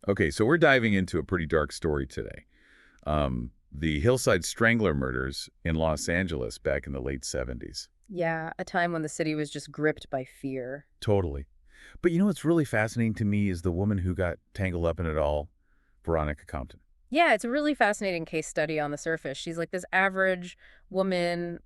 Okay, so we're diving into a pretty dark story today. The Hillside Strangler murders in Los Angeles back in the late 70s. Yeah, a time when the city was just gripped by fear. Totally. But you know what's really fascinating to me is the woman who got tangled up in it all, Veronica Compton. Yeah, it's a really fascinating case study on the surface. She's like this average woman,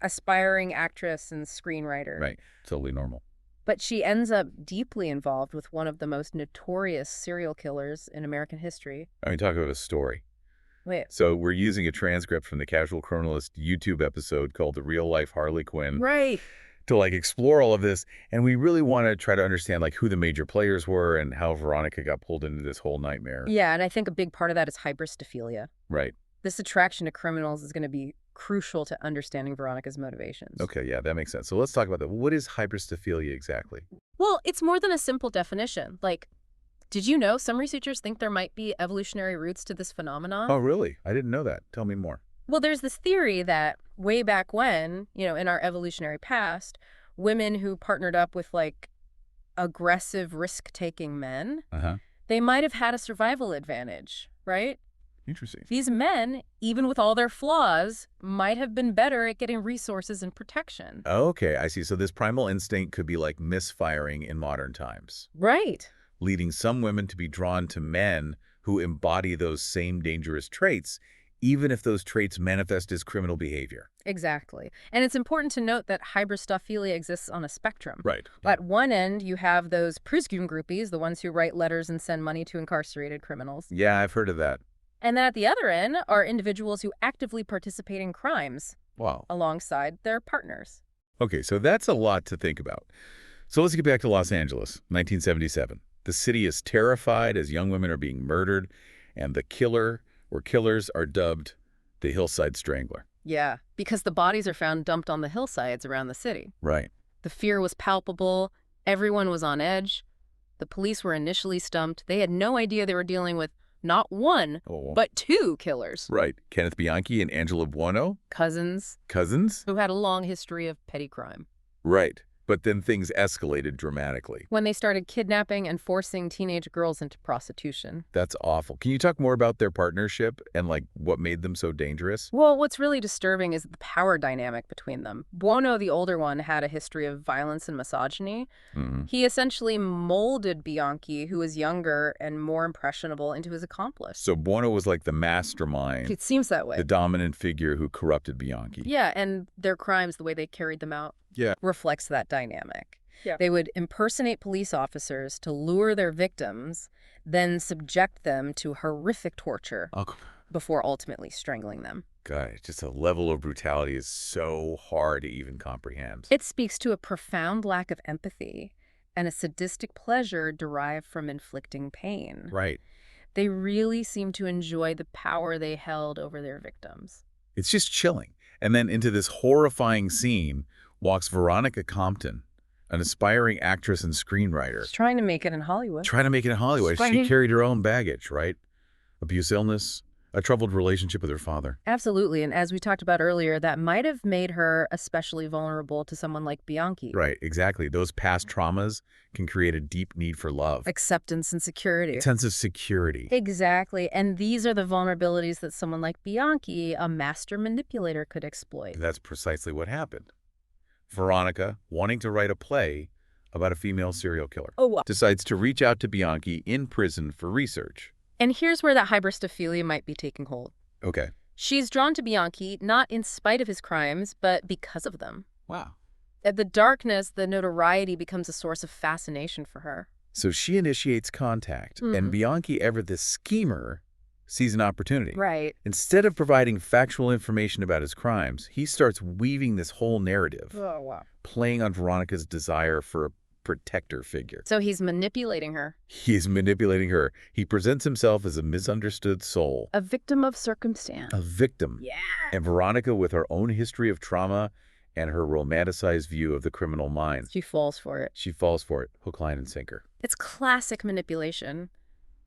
aspiring actress and screenwriter. Right. Totally normal. But she ends up deeply involved with one of the most notorious serial killers in American history. I mean, talk about a story. Wait. So we're using a transcript from the Casual Criminalist YouTube episode called The Real Life Harley Quinn Right. to explore all of this. And we really want to try to understand who the major players were and how Veronica got pulled into this whole nightmare. Yeah, and I think a big part of that is hybristophilia. Right. This attraction to criminals is going to be crucial to understanding Veronica's motivations. Okay, yeah, that makes sense. So let's talk about that. What is hybristophilia exactly? Well, it's more than a simple definition. Did you know some researchers think there might be evolutionary roots to this phenomenon? Oh, really? I didn't know that. Tell me more. Well, there's this theory that way back when, in our evolutionary past, women who partnered up with aggressive risk-taking men, they might have had a survival advantage, right? Interesting. These men, even with all their flaws, might have been better at getting resources and protection. Okay, I see. So this primal instinct could be like misfiring in modern times, Right. leading some women to be drawn to men who embody those same dangerous traits, even if those traits manifest as criminal behavior. Exactly. And it's important to note that hybristophilia exists on a spectrum. Right. At one end, you have those Priscum groupies, the ones who write letters and send money to incarcerated criminals. Yeah, I've heard of that. And then at the other end are individuals who actively participate in crimes Wow. alongside their partners. Okay, so that's a lot to think about. So let's get back to Los Angeles, 1977. The city is terrified as young women are being murdered, and the killer or killers are dubbed the Hillside Strangler. Yeah, because the bodies are found dumped on the hillsides around the city. Right. The fear was palpable. Everyone was on edge. The police were initially stumped. They had no idea they were dealing with not one, but two killers. Right. Kenneth Bianchi and Angela Buono? Cousins. Cousins? Who had a long history of petty crime. Right. But then things escalated dramatically. When they started kidnapping and forcing teenage girls into prostitution. That's awful. Can you talk more about their partnership and what made them so dangerous? Well, what's really disturbing is the power dynamic between them. Buono, the older one, had a history of violence and misogyny. He essentially molded Bianchi, who was younger and more impressionable, into his accomplice. So Buono was like the mastermind. It seems that way. The dominant figure who corrupted Bianchi. Yeah, and their crimes, the way they carried them out, reflects that dynamic. Yeah. They would impersonate police officers to lure their victims, then subject them to horrific torture before ultimately strangling them. God, just a level of brutality is so hard to even comprehend. It speaks to a profound lack of empathy and a sadistic pleasure derived from inflicting pain. Right. They really seem to enjoy the power they held over their victims. It's just chilling. And then into this horrifying scene walks Veronica Compton, an aspiring actress and screenwriter. She's trying to make it in Hollywood. She carried her own baggage, right? Abuse, illness, a troubled relationship with her father. Absolutely. And as we talked about earlier, that might have made her especially vulnerable to someone like Bianchi. Right, exactly. Those past traumas can create a deep need for love. Acceptance and security. Sense of security. Exactly. And these are the vulnerabilities that someone like Bianchi, a master manipulator, could exploit. That's precisely what happened. Veronica, wanting to write a play about a female serial killer, decides to reach out to Bianchi in prison for research. And here's where that hybristophilia might be taking hold. Okay. She's drawn to Bianchi not in spite of his crimes, but because of them. Wow. At the darkness, the notoriety becomes a source of fascination for her. So she initiates contact, and Bianchi, ever this schemer, sees an opportunity. Right. Instead of providing factual information about his crimes, he starts weaving this whole narrative, playing on Veronica's desire for a protector figure. So he's manipulating her. He's manipulating her. He presents himself as a misunderstood soul. A victim of circumstance. A victim. Yeah. And Veronica, with her own history of trauma and her romanticized view of the criminal mind. She falls for it. She falls for it, hook, line, and sinker. It's classic manipulation.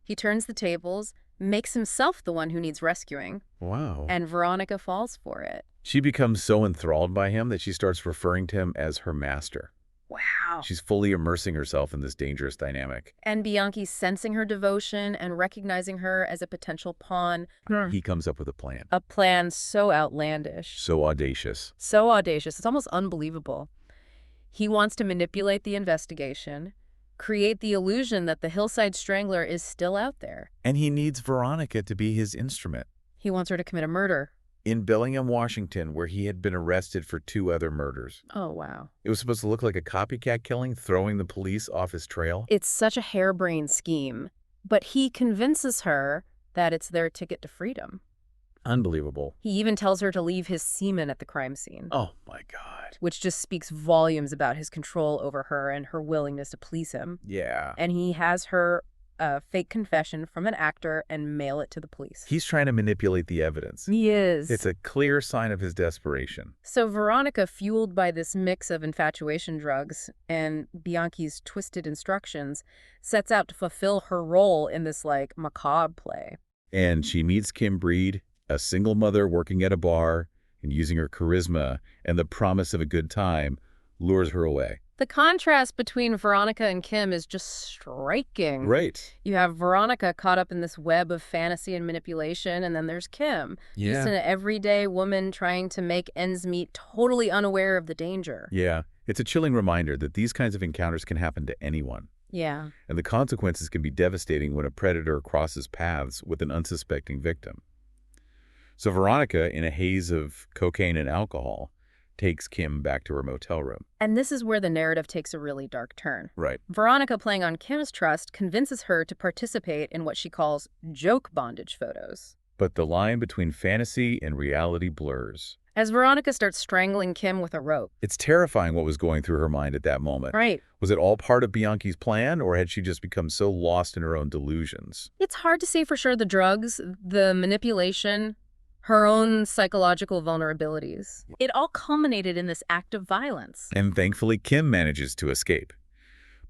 He turns the tables, makes himself the one who needs rescuing. Wow. And Veronica falls for it. She becomes so enthralled by him that she starts referring to him as her master. Wow. She's fully immersing herself in this dangerous dynamic. And Bianchi sensing her devotion and recognizing her as a potential pawn. He comes up with a plan. A plan so outlandish. So audacious. So audacious. It's almost unbelievable. He wants to manipulate the investigation, create the illusion that the Hillside Strangler is still out there. And he needs Veronica to be his instrument. He wants her to commit a murder. In Bellingham, Washington, where he had been arrested for 2 other murders. Oh, wow. It was supposed to look like a copycat killing, throwing the police off his trail. It's such a harebrained scheme, but he convinces her that it's their ticket to freedom. Unbelievable. He even tells her to leave his semen at the crime scene. Oh, my God. Which just speaks volumes about his control over her and her willingness to please him. Yeah. And he has her fake confession from an actor and mail it to the police. He's trying to manipulate the evidence. He is. It's a clear sign of his desperation. So Veronica, fueled by this mix of infatuation drugs and Bianchi's twisted instructions, sets out to fulfill her role in this, like, macabre play. And she meets Kim Breed, a single mother working at a bar, and using her charisma and the promise of a good time, lures her away. The contrast between Veronica and Kim is just striking. Right. You have Veronica caught up in this web of fantasy and manipulation, and then there's Kim. Yeah. Just an everyday woman trying to make ends meet, totally unaware of the danger. Yeah. It's a chilling reminder that these kinds of encounters can happen to anyone. Yeah. And the consequences can be devastating when a predator crosses paths with an unsuspecting victim. So Veronica, in a haze of cocaine and alcohol, takes Kim back to her motel room. And this is where the narrative takes a really dark turn. Right. Veronica, playing on Kim's trust, convinces her to participate in what she calls joke bondage photos. But the line between fantasy and reality blurs. As Veronica starts strangling Kim with a rope. It's terrifying what was going through her mind at that moment. Right. Was it all part of Bianchi's plan, or had she just become so lost in her own delusions? It's hard to say for sure. The drugs, the manipulation, her own psychological vulnerabilities. It all culminated in this act of violence. And thankfully, Kim manages to escape.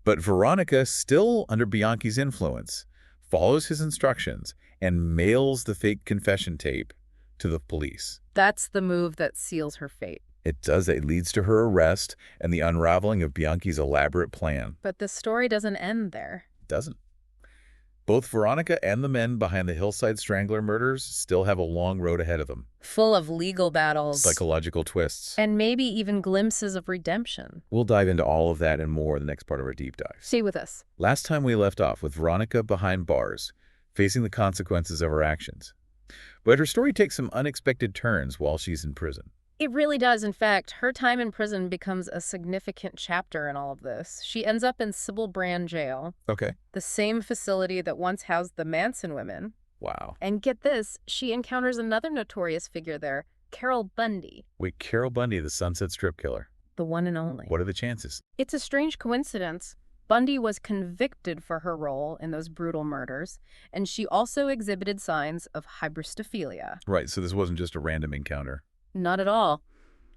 But Veronica, still under Bianchi's influence, follows his instructions and mails the fake confession tape to the police. That's the move that seals her fate. It does. It leads to her arrest and the unraveling of Bianchi's elaborate plan. But the story doesn't end there. It doesn't. Both Veronica and the men behind the Hillside Strangler murders still have a long road ahead of them. Full of legal battles. Psychological twists. And maybe even glimpses of redemption. We'll dive into all of that and more in the next part of our deep dive. Stay with us. Last time we left off with Veronica behind bars, facing the consequences of her actions. But her story takes some unexpected turns while she's in prison. It really does. In fact, her time in prison becomes a significant chapter in all of this. She ends up in Sybil Brand Jail. Okay. The same facility that once housed the Manson women. Wow. And get this, she encounters another notorious figure there, Carol Bundy. Wait, Carol Bundy, the Sunset Strip killer. The one and only. What are the chances? It's a strange coincidence. Bundy was convicted for her role in those brutal murders, and she also exhibited signs of hybristophilia. Right, so this wasn't just a random encounter. Not at all.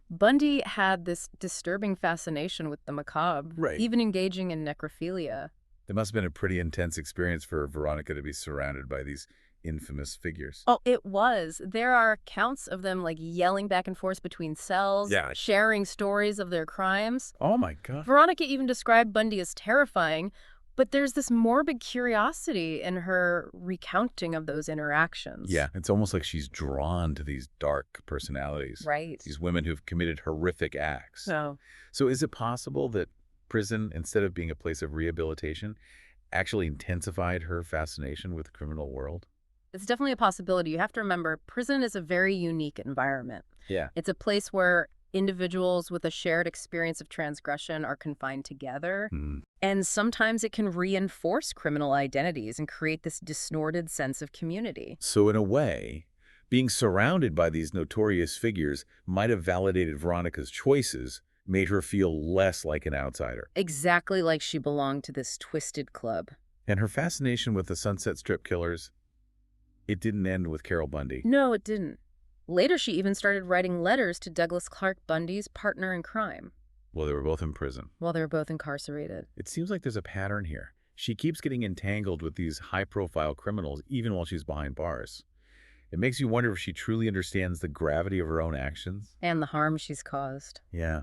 Bundy had this disturbing fascination with the macabre, Right. even engaging in necrophilia. It must have been a pretty intense experience for Veronica to be surrounded by these infamous figures. Oh, it was. There are accounts of them like yelling back and forth between cells, Yeah. sharing stories of their crimes. Oh my God. Veronica even described Bundy as terrifying, but there's this morbid curiosity in her recounting of those interactions. Yeah, it's almost like she's drawn to these dark personalities. Right. These women who've committed horrific acts. So, So is it possible that prison, instead of being a place of rehabilitation, actually intensified her fascination with the criminal world? it's definitely a possibility. You have to remember, prison is a very unique environment. Yeah. It's a place where individuals with a shared experience of transgression are confined together. And sometimes it can reinforce criminal identities and create this distorted sense of community. So in a way, being surrounded by these notorious figures might have validated Veronica's choices, made her feel less like an outsider. Exactly like she belonged to this twisted club. And her fascination with the Sunset Strip killers, it didn't end with Carol Bundy. No, it didn't. Later, she even started writing letters to Douglas Clark Bundy's partner in crime. Well, they were both in prison. While they were both incarcerated. It seems like there's a pattern here. She keeps getting entangled with these high-profile criminals even while she's behind bars. It makes you wonder if she truly understands the gravity of her own actions. And the harm she's caused. Yeah.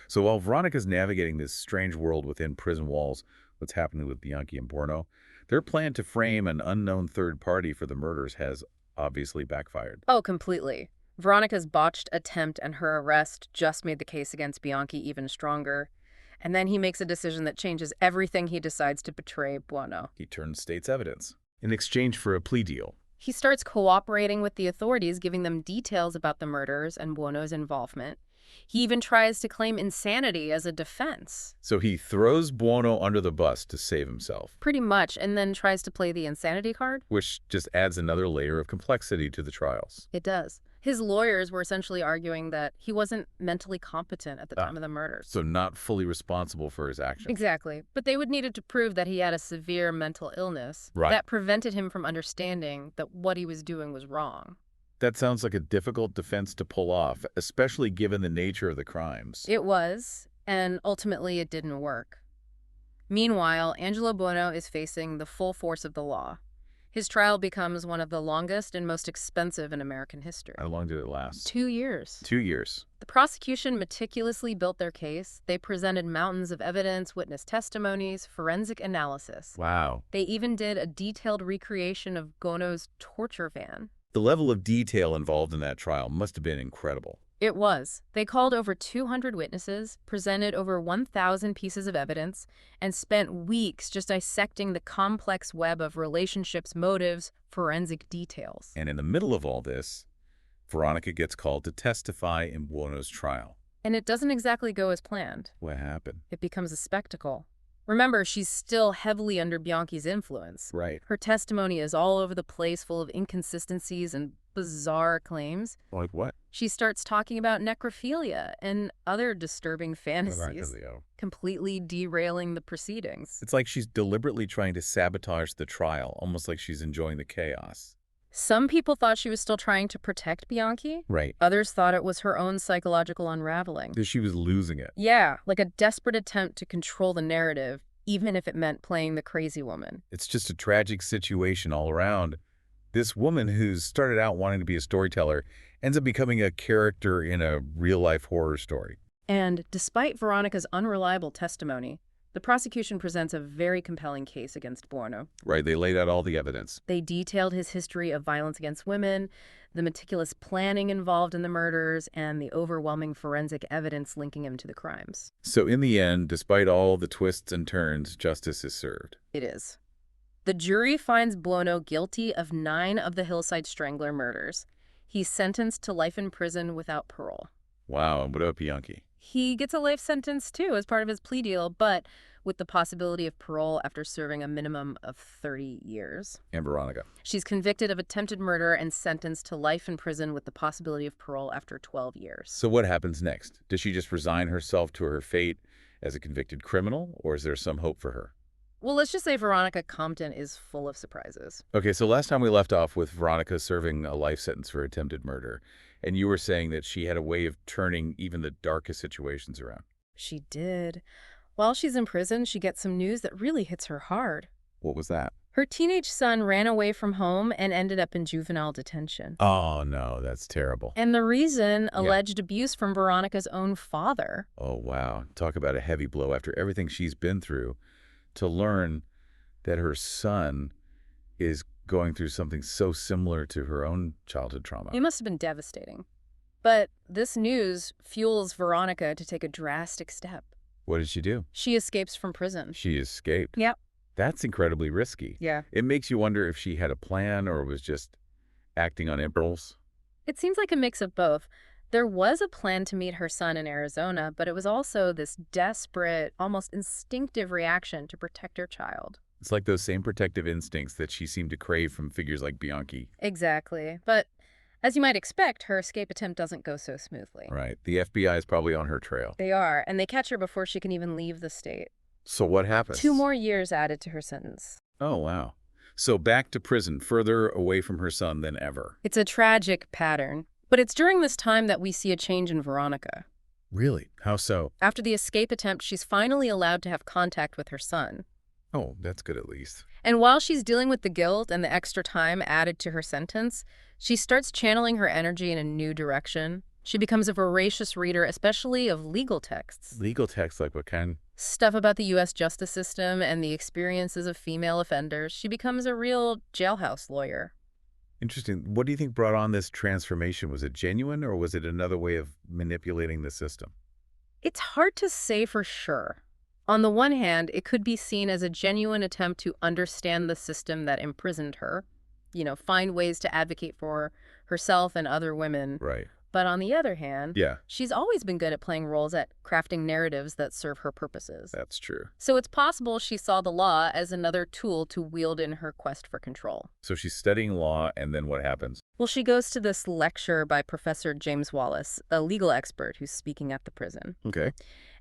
So while Veronica's navigating this strange world within prison walls, what's happening with Bianchi and Borno, their plan to frame an unknown third party for the murders has obviously backfired. Oh, completely. Veronica's botched attempt and her arrest just made the case against Bianchi even stronger. And then he makes a decision that changes everything he decides to betray Buono. He turns state's evidence in exchange for a plea deal. He starts cooperating with the authorities, giving them details about the murders and Buono's involvement. He even tries to claim insanity as a defense. So he throws Buono under the bus to save himself. Pretty much, and then tries to play the insanity card. Which just adds another layer of complexity to the trials. It does. His lawyers were essentially arguing that he wasn't mentally competent at the time of the murders. So not fully responsible for his actions. Exactly. But they would needed to prove that he had a severe mental illness that prevented him from understanding that what he was doing was wrong. That sounds like a difficult defense to pull off, especially given the nature of the crimes. It was, and ultimately it didn't work. Meanwhile, Angelo Buono is facing the full force of the law. His trial becomes one of the longest and most expensive in American history. How long did it last? 2 years. 2 years. The prosecution meticulously built their case. They presented mountains of evidence, witness testimonies, forensic analysis. Wow. They even did a detailed recreation of Buono's torture van. The level of detail involved in that trial must have been incredible. It was. They called over 200 witnesses, presented over 1,000 pieces of evidence, and spent weeks just dissecting the complex web of relationships, motives, forensic details. And in the middle of all this, Veronica gets called to testify in Buono's trial. And it doesn't exactly go as planned. What happened? It becomes a spectacle. Remember, she's still heavily under Bianchi's influence. Right. Her testimony is all over the place, full of inconsistencies and bizarre claims. Like what? She starts talking about necrophilia and other disturbing fantasies, completely derailing the proceedings. It's like she's deliberately trying to sabotage the trial, almost like she's enjoying the chaos. Some people thought she was still trying to protect Bianchi. Right. Others thought it was her own psychological unraveling. That she was losing it. Yeah, like a desperate attempt to control the narrative, even if it meant playing the crazy woman. It's just a tragic situation all around. This woman who's started out wanting to be a storyteller ends up becoming a character in a real-life horror story. And despite Veronica's unreliable testimony, the prosecution presents a very compelling case against Buono. Right, they laid out all the evidence. They detailed his history of violence against women, the meticulous planning involved in the murders, and the overwhelming forensic evidence linking him to the crimes. So in the end, despite all the twists and turns, justice is served. It is. The jury finds Buono guilty of 9 of the Hillside Strangler murders. He's sentenced to life in prison without parole. Wow, and what about Bianchi? He gets a life sentence, too, as part of his plea deal, but with the possibility of parole after serving a minimum of 30 years. And Veronica? She's convicted of attempted murder and sentenced to life in prison with the possibility of parole after 12 years. So what happens next? Does she just resign herself to her fate as a convicted criminal, or is there some hope for her? Well, let's just say Veronica Compton is full of surprises. Okay, so last time we left off with Veronica serving a life sentence for attempted murder, and you were saying that she had a way of turning even the darkest situations around. She did. While she's in prison, she gets some news that really hits her hard. What was that? Her teenage son ran away from home and ended up in juvenile detention. Oh, no, that's terrible. And the reason, alleged abuse from Veronica's own father. Oh, wow. Talk about a heavy blow after everything she's been through. To learn that her son is going through something so similar to her own childhood trauma. It must have been devastating. But this news fuels Veronica to take a drastic step. What did she do? She escapes from prison. She escaped? Yep. That's incredibly risky. Yeah. It makes you wonder if she had a plan or was just acting on impulse. It seems like a mix of both. There was a plan to meet her son in Arizona, but it was also this desperate, almost instinctive reaction to protect her child. It's like those same protective instincts that she seemed to crave from figures like Bianchi. Exactly. But as you might expect, her escape attempt doesn't go so smoothly. Right. The FBI is probably on her trail. They are, and they catch her before she can even leave the state. So what happens? 2 more years added to her sentence. Oh, wow. So back to prison, further away from her son than ever. It's a tragic pattern. But it's during this time that we see a change in Veronica. Really? How so? After the escape attempt, she's finally allowed to have contact with her son. Oh, that's good at least. And while she's dealing with the guilt and the extra time added to her sentence, she starts channeling her energy in a new direction. She becomes a voracious reader, especially of legal texts. Legal texts, like what kind? Stuff about the U.S. justice system and the experiences of female offenders. She becomes a real jailhouse lawyer. Interesting. What do you think brought on this transformation? Was it genuine, or was it another way of manipulating the system? It's hard to say for sure. On the one hand, it could be seen as a genuine attempt to understand the system that imprisoned her, find ways to advocate for herself and other women. Right. But on the other hand, Yeah, she's always been good at playing roles at crafting narratives that serve her purposes. that's true. So it's possible she saw the law as another tool to wield in her quest for control. So she's studying law, and then what happens? Well, she goes to this lecture by Professor James Wallace, a legal expert who's speaking at the prison. Okay.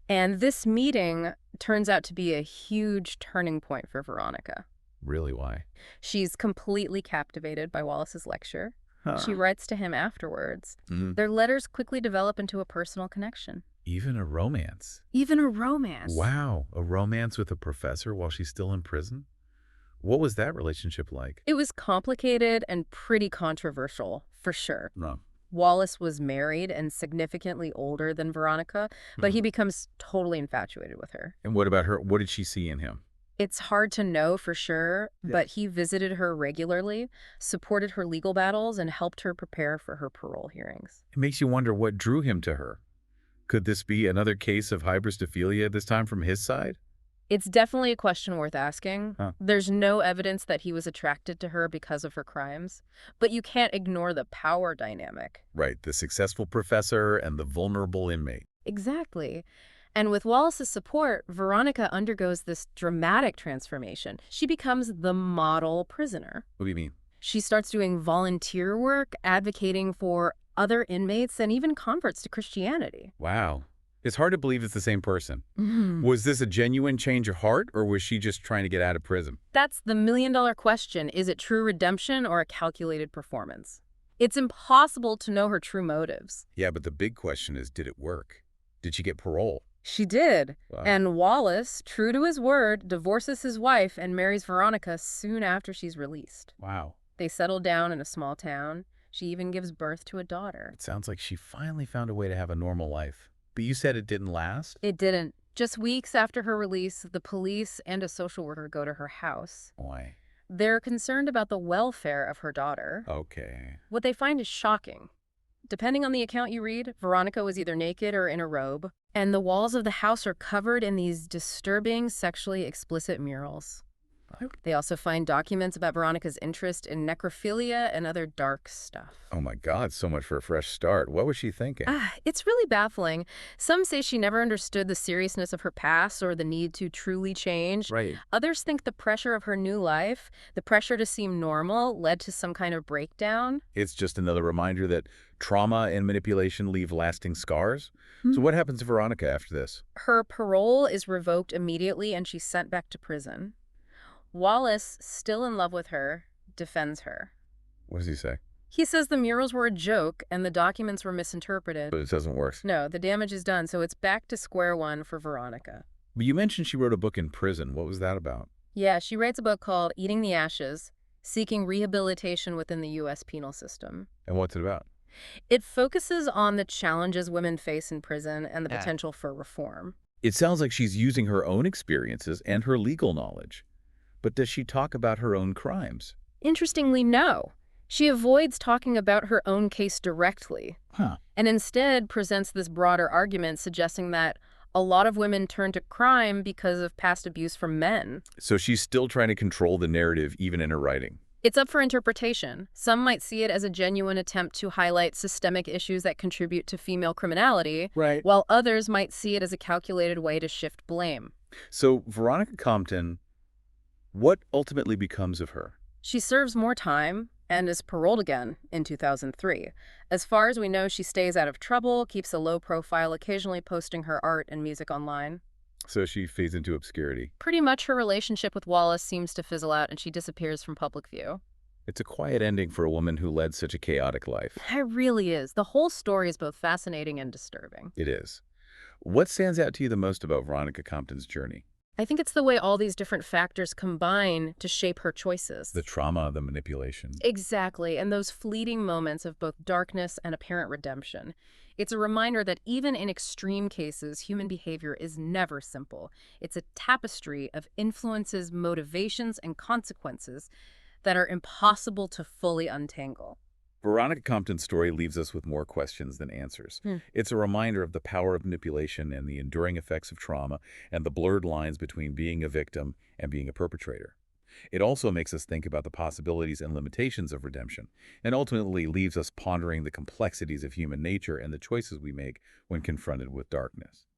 And this meeting turns out to be a huge turning point for Veronica. Really, why? She's completely captivated by Wallace's lecture. Huh. She writes to him afterwards. Their letters quickly develop into a personal connection. Even a romance? Even a romance. Wow, a romance with a professor while she's still in prison? What was that relationship like? It was complicated and pretty controversial, for sure. No. Wallace was married and significantly older than Veronica, but he becomes totally infatuated with her. And what about her? What did she see in him? It's hard to know for sure, but he visited her regularly, supported her legal battles, and helped her prepare for her parole hearings. It makes you wonder what drew him to her. Could this be another case of hybristophilia, this time from his side? It's definitely a question worth asking. Huh. There's no evidence that he was attracted to her because of her crimes, but you can't ignore the power dynamic. Right, the successful professor and the vulnerable inmate. Exactly. And with Wallace's support, Veronica undergoes this dramatic transformation. She becomes the model prisoner. What do you mean? She starts doing volunteer work, advocating for other inmates, and even converts to Christianity. Wow. It's hard to believe it's the same person. Was this a genuine change of heart, or was she just trying to get out of prison? That's the million-dollar question. Is it true redemption or a calculated performance? It's impossible to know her true motives. Yeah, but the big question is, did it work? Did she get parole? She did. Wow. And Wallace, true to his word, divorces his wife and marries Veronica soon after she's released. Wow. They settle down in a small town. She even gives birth to a daughter. It sounds like she finally found a way to have a normal life. But you said it didn't last? It didn't. Just weeks after her release, the police and a social worker go to her house. Why? They're concerned about the welfare of her daughter. Okay. What they find is shocking. Depending on the account you read, Veronica was either naked or in a robe, and the walls of the house are covered in these disturbing, sexually explicit murals. They also find documents about Veronica's interest in necrophilia and other dark stuff. Oh my God, so much for a fresh start. What was she thinking? It's really baffling. Some say she never understood the seriousness of her past or the need to truly change. Right. Others think the pressure of her new life, the pressure to seem normal, led to some kind of breakdown. It's just another reminder that trauma and manipulation leave lasting scars. So what happens to Veronica after this? Her parole is revoked immediately and she's sent back to prison. Wallace, still in love with her, defends her. What does he say? He says the murals were a joke and the documents were misinterpreted. But it doesn't work. No, the damage is done, so it's back to square one for Veronica. But you mentioned she wrote a book in prison. What was that about? Yeah, she writes a book called Eating the Ashes, Seeking Rehabilitation Within the U.S. Penal System. And what's it about? It focuses on the challenges women face in prison and the potential for reform. It sounds like she's using her own experiences and her legal knowledge. But does she talk about her own crimes? Interestingly, no. She avoids talking about her own case directly, and instead presents this broader argument suggesting that a lot of women turn to crime because of past abuse from men. So she's still trying to control the narrative even in her writing. It's up for interpretation. Some might see it as a genuine attempt to highlight systemic issues that contribute to female criminality, Right. while others might see it as a calculated way to shift blame. So Veronica Compton, what ultimately becomes of her? She serves more time and is paroled again in 2003. As far as we know, she stays out of trouble, keeps a low profile, occasionally posting her art and music online. So she fades into obscurity. Pretty much her relationship with Wallace seems to fizzle out and she disappears from public view. It's a quiet ending for a woman who led such a chaotic life. It really is. The whole story is both fascinating and disturbing. It is. What stands out to you the most about Veronica Compton's journey? I think it's the way all these different factors combine to shape her choices. The trauma, the manipulation. Exactly, and those fleeting moments of both darkness and apparent redemption. It's a reminder that even in extreme cases, human behavior is never simple. It's a tapestry of influences, motivations, and consequences that are impossible to fully untangle. Veronica Compton's story leaves us with more questions than answers. It's a reminder of the power of manipulation and the enduring effects of trauma and the blurred lines between being a victim and being a perpetrator. It also makes us think about the possibilities and limitations of redemption, and ultimately leaves us pondering the complexities of human nature and the choices we make when confronted with darkness.